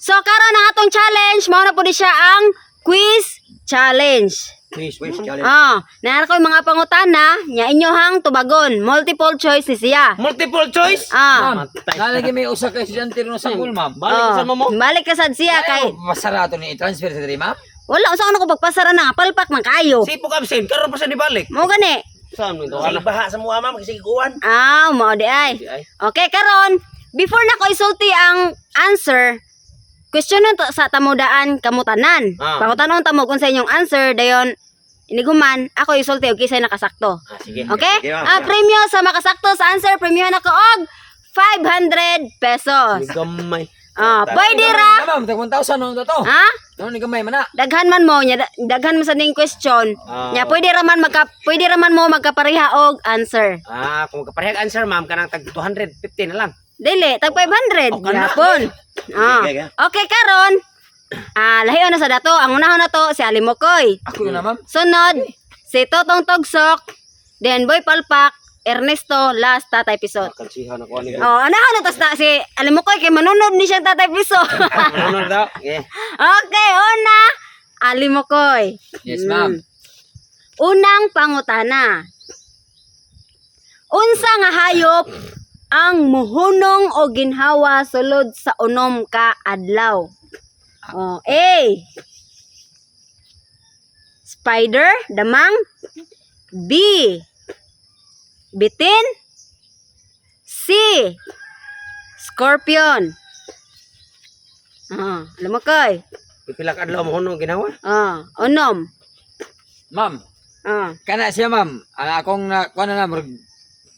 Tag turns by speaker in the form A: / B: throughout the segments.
A: So karon ang atong challenge mao na pud siya ang quiz challenge.
B: Quiz challenge.
A: Naara ko yung mga pangutana nya inyohang tubagon. Multiple choice ni siya.
B: Multiple choice?
C: Ma'am, nalagi may usa ka estudyante ron sa school, ma'am.
B: Balik sa mo.
A: Balik ka sad siya kay
C: Masarato ni i-transfer sa diri, ma'am.
A: wala unsa ano ko pagpasara na palpak man kayo.
B: Sipok absent, karon pa sa dibalik.
A: Mo gani.
B: Saan mo ito? Baha sa mga ma'am kasi kuwan.
A: Mao di ay. Okay, karon before na ko isulti ang answer, question to sa tamudaan kamutanan. Pangutanon tamo kung sa inyong answer dayon iniguman ako isulti og kisay nakasakto.
B: Sige.
A: Okay?
B: Sige, ma'am.
A: Premyo sa makasakto sa answer, premyo na ko og 500 pesos.
B: Gamay.
A: Pwede ra.
C: Ma'am, tag 1,000 no to.
A: Ha?
C: Ano ni gamay man na?
A: Daghan man mo nya daghan mo sa ning question. Nya pwede ra man mo magkapareha og answer.
B: Kung kaparehag answer ma'am kanang tag 250 na lang.
A: Dili, tag 500.
B: Okay na.
A: Yapon. Okay, karon. Lahiyon na sa dato. Ang unahon na to si Alimokoy.
C: Ako na, ma'am.
A: Sunod si Totong Togsok, then Boy Palpak, Ernesto, last Tatay Pisot.
B: Kansihan ako ni.
A: Anahon na to si Alimokoy kay manunod ni siyang Tatay Pisot.
B: Ano daw?
A: Okay, una Alimokoy.
C: Yes, ma'am.
A: Unang pangutana. Unsa nga hayop ang muhunong o ginhawa sulod sa unom ka adlaw? A. Spider, damang. B. Bitin. C. Scorpion. Alam mo koy.
B: Pipila ka adlaw mo hunong ginawa?
A: Unom.
C: Ma'am, kana siya, ma'am. Ang akong kuan na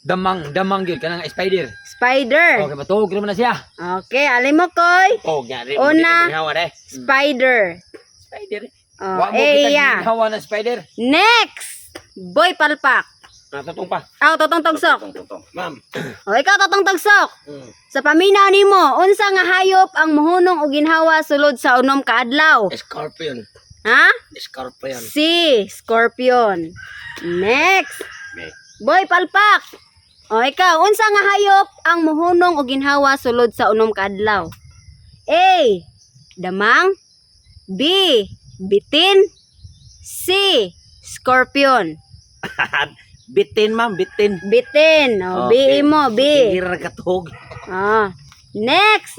C: damang gyud kanang spider.
A: Spider.
C: Okay, matug naman na siya.
A: Okay, alam mo koy.
B: Nyari.
A: Una.
B: Ginawa deh.
A: Spider.
B: Spider.
C: Wa mo kita
A: Yeah.
C: hawa na spider.
A: Next. Boy Palpak.
B: Natutong pa.
A: Totong Togsok.
B: Ma'am.
A: Ikaw Totong Togsok. Sa paminaw nimo, unsa nga hayop ang muhunong o ginhawa sulod sa unom ka adlaw?
B: Scorpion.
A: Ha?
B: Scorpion.
A: C. Scorpion. Next. Boy Palpak. Ikaw, unsa nga hayop ang muhunong o ginhawa sulod sa unom ka adlaw? A. Damang. B. Bitin. C. Scorpion.
B: Bitin ma'am, bitin.
A: Bitin. B mo, B.
B: Gira katog.
A: Next.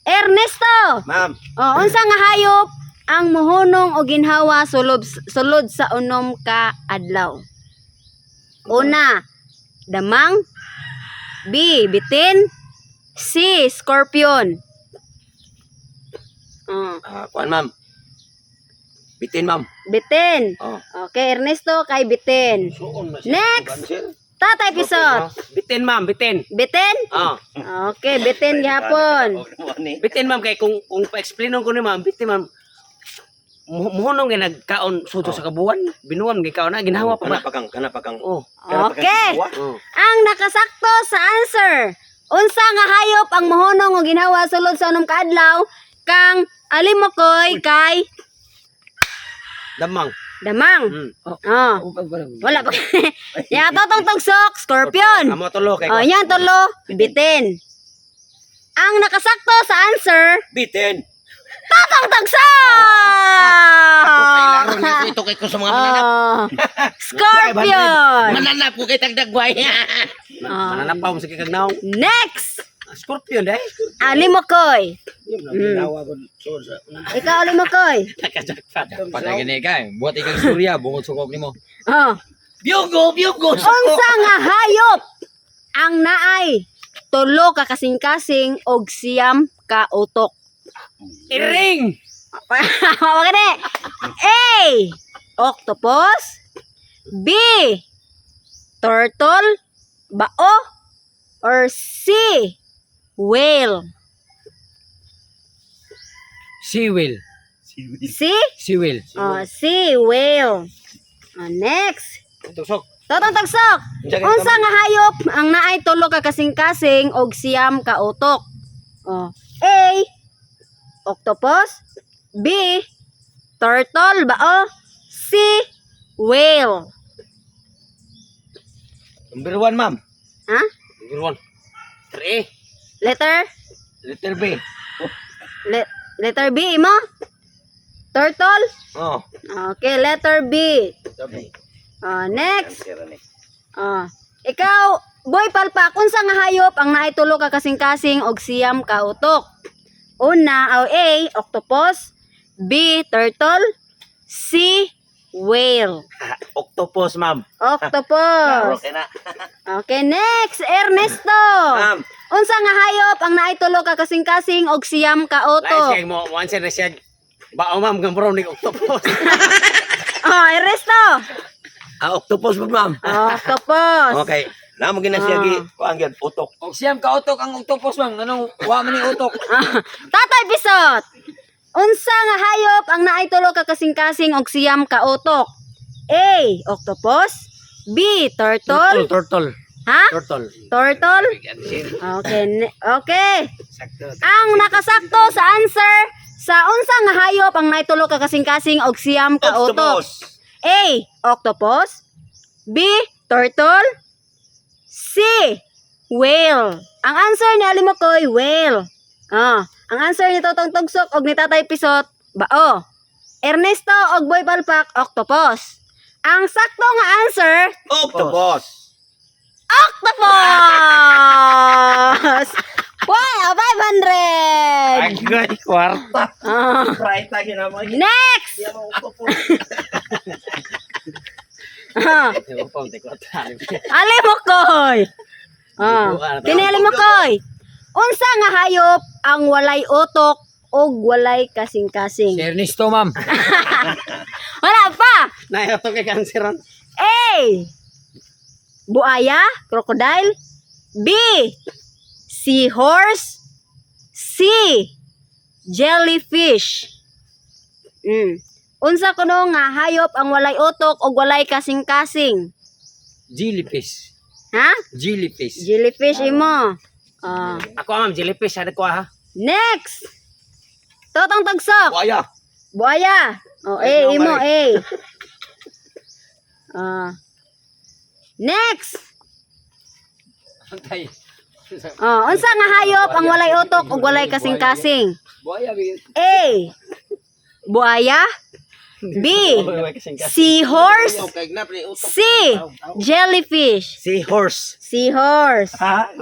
A: Ernesto.
B: Ma'am.
A: Unsa nga hayop ang muhunong o ginhawa sulod sa unom ka adlaw? Una, damang. B, bitin. C, scorpion.
B: Kuan ma'am. Bitin ma'am.
A: Bitin. Okay, Ernesto kay bitin. Next. Tatay Pisot.
B: Bitin ma'am, bitin.
A: Bitin? Okay, bitin gihapon.
B: Bitin ma'am kay kung pa-explainon ko ni ma'am, bitin ma'am. Muhunong nga nagkaon suto sa kabuwan, binuwan gikaon na ginawa pa ba? Kanapakang.
A: Okay. Ang nakasakto sa answer. Unsa nga hayop ang muhunong o ginawa sulod sa unom ka adlaw kang Alimokoy kay
B: Damang.
A: damang. Wala pa. Ya Totong Togsok, scorpion.
B: Amo tulo kay.
A: Yan tulo, bitin. Ang nakasakto sa answer,
B: Bitin.
A: Totong Togsok!
B: Laro niyo ito kay ko sa mga mananap.
A: Scorpion.
B: Mananap ko kay tagdagway. Mananap pa mo sa kagnaw.
A: Next,
B: Scorpion dai.
A: Alimokoy. Ikaw Alimokoy.
B: Nakajakpat.
C: Patay gani kay. Buat ikang istorya bungod sukop nimo.
B: Biugo.
A: Unsa nga hayop ang naay tulo ka kasing-kasing og siyam ka utok?
B: Iring.
A: Magani. A. Octopus. B. Turtle. Bao. Or C. Whale.
C: Seawheel.
A: C.
C: Seawheel.
A: C. Whale. Next.
B: Tusok.
A: Totong Togsok. Unsa nga hayop ang naay tulo ka kasing-kasing og siyam ka utok? A. Octopus. B. Turtle. Bao. C. Whale.
B: Number 1 ma'am.
A: Ha?
B: Number 1. 3.
A: Letter?
B: Letter B.
A: Letter B mo? Turtle?
B: Oh.
A: Okay, letter B. Next. Ikaw, boy palpak, unsa nga hayop ang naitulo ka kasing-kasing og siyam ka utok? Una, A, octopus, B, turtle, C, whale.
B: Octopus, ma'am.
A: Octopus.
B: Okay na.
A: Okay, next, Ernesto.
B: Ma'am.
A: Unsa nga hayop ang naitulo ka kasing-kasing og siyam ka
B: Lain
A: utok?
B: siya mo answer na siya. Bao ma'am gambro ni octopus.
A: Ernesto.
B: Octopus po, ma'am.
A: Octopus.
B: Okay. Namo gina siya gi kuan gyud utok.
C: Og siyam ka utok ang octopus ma'am. Anong wa man ni utok?
A: Tatay Bisot. Unsa nga hayop ang naitulo ka kasing-kasing og siyam ka utok? A, octopus, B, turtle,
B: Turtle.
A: ha?
B: Turtle.
A: Turtle? Okay, okay.
B: Sakto.
A: Ang nakasakto sa answer sa unsa nga hayop ang naitulo ka kasing-kasing og siyam ka utok? A, octopus, B, turtle, C, whale. Ang answer ni Alimokoy, whale. Ang answer ni Totong Tugsok og ni Tatay Pisot, bao. Ernesto og Boy Palpak, octopus. Ang sakto nga answer,
B: Octopus.
A: octopus. Wow, 500.
B: Agay kwarta.
A: Ah,
B: Right lagi na mo.
A: next. Alimokoy. Kini Alimokoy. Unsa nga hayop ang walay utok og walay kasing-kasing?
C: Si Ernesto ma'am.
A: Wala pa.
B: Nayoto kay kanseran.
A: A, buaya, crocodile. B, seahorse. C, jellyfish. Unsa kuno nga hayop ang walay utok og walay kasing-kasing?
C: Jellyfish.
A: Ha?
C: Jellyfish.
A: Jellyfish imo.
B: Ako ma'am jellyfish ada ko ha.
A: Next. Totong Tugsok.
B: Buaya.
A: Buaya. A imo A. Next.
C: Antay.
A: Unsa nga hayop ang walay utok ug walay kasing-kasing?
C: Buaya bigyan.
A: A, buaya. B, seahorse. C, jellyfish.
B: Seahorse.
A: Seahorse.
B: Ha?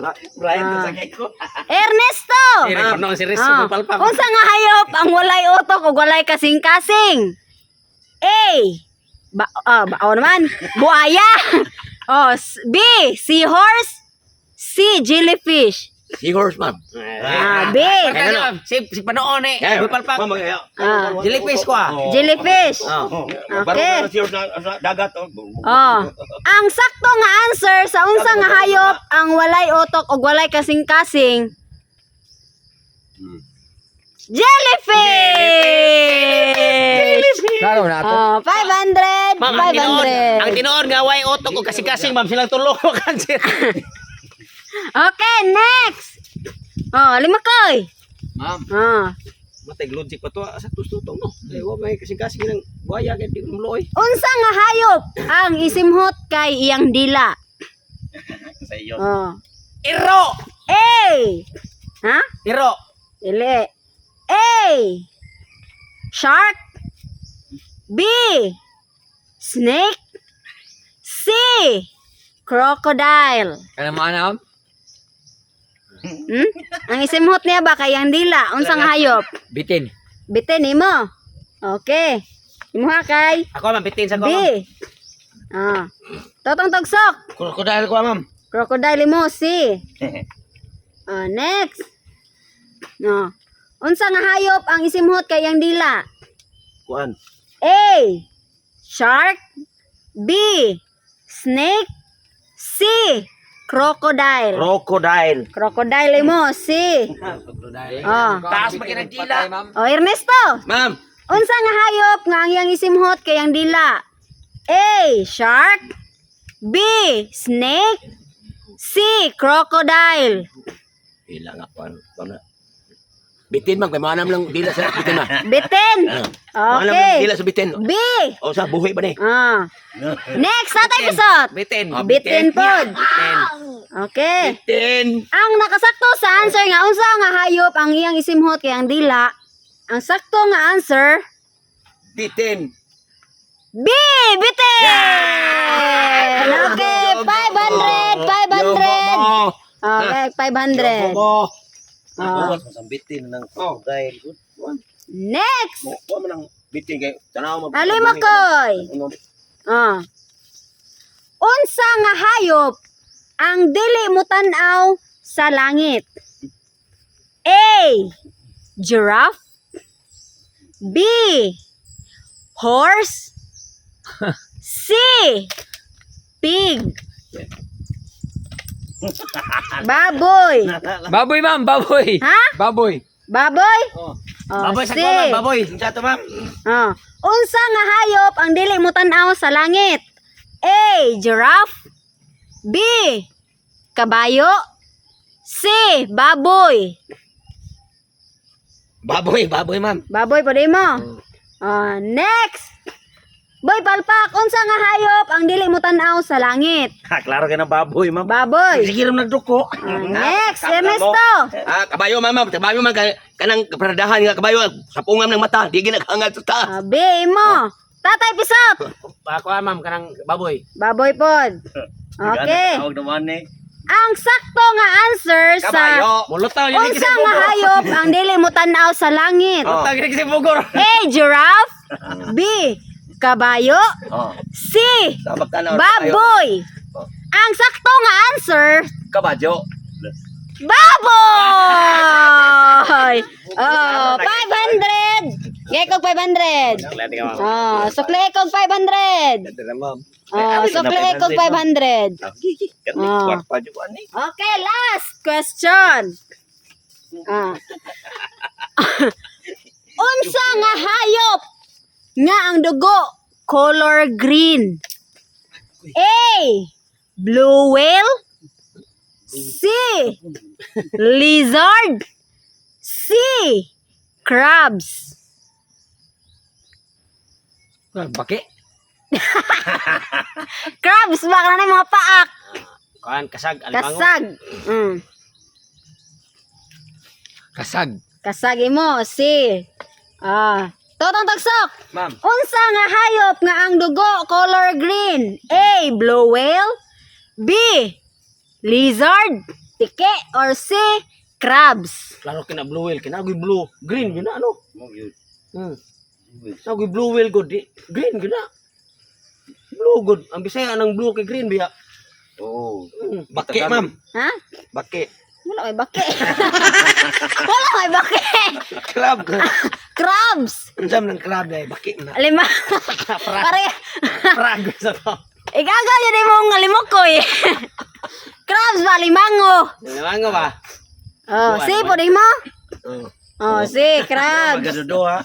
B: Brian ka sa ko.
A: Ernesto.
B: Dire ko no si Riz
A: Ah,
B: palpak.
A: unsa nga hayop ang walay utok ug walay kasing-kasing? A, bao naman. Buaya. B, seahorse. C, jellyfish.
B: Seahorse, ma'am.
A: B.
B: Si panoon eh. Palpak. Jellyfish ko ah.
A: Jellyfish. Okay.
B: Dagat.
A: Ang sakto nga answer sa unsa nga hayop ang walay utok ug walay kasing-kasing? Jellyfish.
C: Lalo na ato.
A: 500.
B: Ma'am, ang tinuod nga way utok o kasing-kasing, ma'am, silang tulo ko kanser.
A: Okay, next. Limakoy.
C: Ma'am.
B: Matay logic pa to sa tustutong no. Eh wa may kasing-kasing ng buaya kay di muluoy.
A: Unsa nga hayop ang isimhot kay iyang dila?
B: Sa iyo.
A: Iro. A. Ha?
B: Iro.
A: Dili. A, shark. B, snake. C, crocodile.
C: Kana mo ana?
A: Ang isimhot niya ba kay ang dila? Unsa nga hayop?
C: Bitin.
A: Bitin nimo. Okay. Imuha kay
B: Ako ma'am bitin sa ko.
A: B. Totong Tugsok.
B: Crocodile ko ma'am.
A: Crocodile mo, C. Next. Unsa nga hayop ang isimhot kay ang dila?
B: Kuan.
A: A, shark. B, snake. C, crocodile.
B: Crocodile.
A: Crocodile mo, C.
B: Taas pa kinang dila.
A: Ernesto.
B: Ma'am.
A: Unsa nga hayop nga ang iyang isimhot kay ang dila? A, shark. B, snake. C, crocodile.
B: Ila nga kuan. Bitin man kay manam lang dila sa bitin na.
A: Bitin.
B: Manam lang
A: Okay.
B: dila sa bitin.
A: B.
B: O sa buhi ba ni?
A: Next, Tatay Pisot.
B: Bitin.
A: Bitin pod.
B: Bitin.
A: Okay.
B: Bitin.
A: Ang nakasakto sa answer nga unsa nga hayop ang iyang isimhot kay ang dila? Ang sakto nga answer,
C: Bitin.
A: B, bitin! Okay, 500, 500. Okay, 500. Ah.
D: Bitin ng gay.
A: Next!
D: Mo man ang bitin kay tanaw mo.
A: Alimakoy. Unsa nga hayop ang dili mo tan-aw sa langit? A. Giraffe. B. Horse. C. Pig. Baboy.
C: Baboy, ma'am. Baboy.
A: Ha?
C: Baboy.
A: Baboy?
C: Oh.
A: Oh,
B: Baboy sa
A: C.
B: kuwan, baboy.
D: Unsa to ma'am?
A: Ah. Unsa nga hayop ang dili mo tan-aw sa langit? A. Giraffe. B. Kabayo. C. Baboy.
B: Baboy, ma'am.
A: Baboy pa mo. Next. Boy palpak, unsa nga hayop ang dili mo tan-aw sa langit?
D: Ha, klaro kay na baboy ma'am.
A: Baboy.
B: Sige ram nagduko.
A: Next, Ernesto.
D: Kabayo ma'am, kabayo man kanang paradahan nga kabayo sa pungam ng mata, di ginaghangat ta.
A: B mo. Tatay pisot.
B: Ako ma'am kanang baboy.
A: Baboy pod. Okay.
D: Tawag naman eh.
A: Ang sakto nga answer sa
D: Kabayo.
B: Mulutaw yun
A: unsa nga hayop ang dili mo tan-aw sa langit?
D: Oh.
B: Mulutaw yun kasi bugor.
A: A. Giraffe. B. Kabayo.
D: Oh.
A: C.
D: Sabak ka na.
A: Baboy. Ang sakto nga answer,
D: Kabayo.
A: baboy. Oh, 500. Gay kog 500. Oh, sukli kog 500.
D: Dala ma'am.
A: Oh, sukli kog 500. Oh.
D: Kwarta jud ani.
A: Okay, last question. Unsa nga hayop nga ang dugo color green? A. Blue whale. C. Lizard. C. Crabs.
B: Baki.
A: Crabs ba kana mga paak?
B: Kuan kasag alimango.
A: Kasag.
C: Kasag.
A: Kasag mo. C. Totong tagsok.
D: Ma'am.
A: Unsa nga hayop nga ang dugo color green? A. Blue whale. B. Lizard. Tike. Or C. Crabs.
B: Klaro kina blue whale, kina blue, green gina ano?
D: Mo yun.
B: Nagoy blue whale good di. Green gina. Blue good. Ang bisaya nang blue kay green biya.
D: Oh.
B: Baki
D: ma'am.
A: Ha?
D: Baki.
A: Wala kay bake. Wala kay bake.
D: Club.
A: Crabs.
D: Unsam ng club dai baki na.
A: Lima. Pare.
B: Prag sa to.
A: Igaga yun mo nga limokoy. Crabs ba limango?
B: Alimango ba?
A: Oh, C po di mo?
D: Oh.
A: Oh, C. Crabs.
D: Magadudo ha.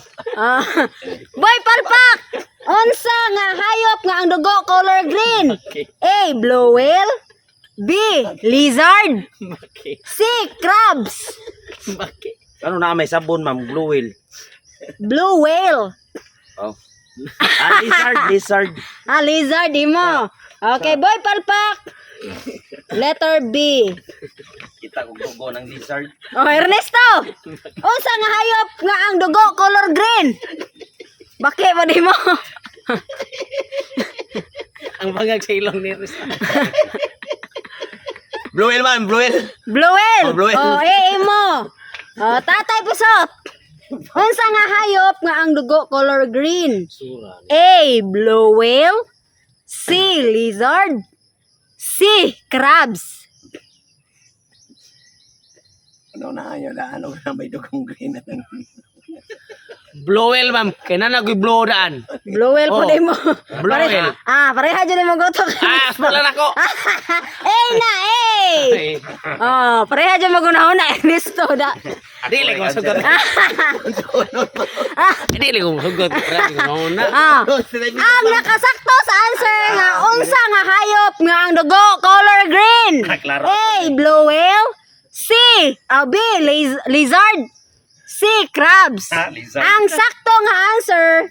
A: Boy palpak. Unsa nga hayop nga ang dugo color green?
B: Okay.
A: A. Blue whale. B. Lizard.
B: Baki.
A: C. Crabs.
B: Baki.
D: Ano na may sabon ma'am, blue whale.
A: Blue whale.
D: Oh. Lizard.
A: Lizard di mo. Okay, boy palpak. Letter B.
D: Kita ko dugo ng lizard.
A: Oh, Ernesto. Unsa nga hayop nga ang dugo color green? Bakit mo di mo?
B: Ang bangag sa ilong ni Risa.
D: Blue whale ma'am, blue whale.
A: Blue whale.
D: Oh, blue whale.
A: Oh, mo. Oh, tatay pusot. Unsa nga hayop nga ang dugo color green?
B: Sura.
A: A. Blue whale. C. Lizard. C. Crabs.
D: Ano na yun na ano na may dugong green na
B: Blue whale ma'am. Kaya na nagoy blue daan.
A: Blue whale po
B: Oh.
A: di mo.
B: Blue whale.
A: Pareha dyan mo gotok.
B: Wala na ko.
A: Na, eh. Oh, pareha dyan magunahuna. Ernesto da.
B: Dili ko sugot. Dili ko sugot.
A: Ang nakasakto sa answer nga unsa nga hayop nga ang dugo color green.
D: Klaro.
A: A. Blue whale. C. B. Lizard. C. Crabs.
D: Lizard.
A: Ang sakto nga answer,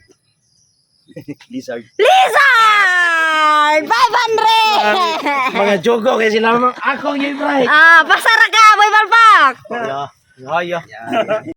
D: Lizard.
A: Lizard! 500!
D: Mga jogo kay sila ma'am. Ako yung right.
A: Pasara ka, boy palpak!
D: Yeah.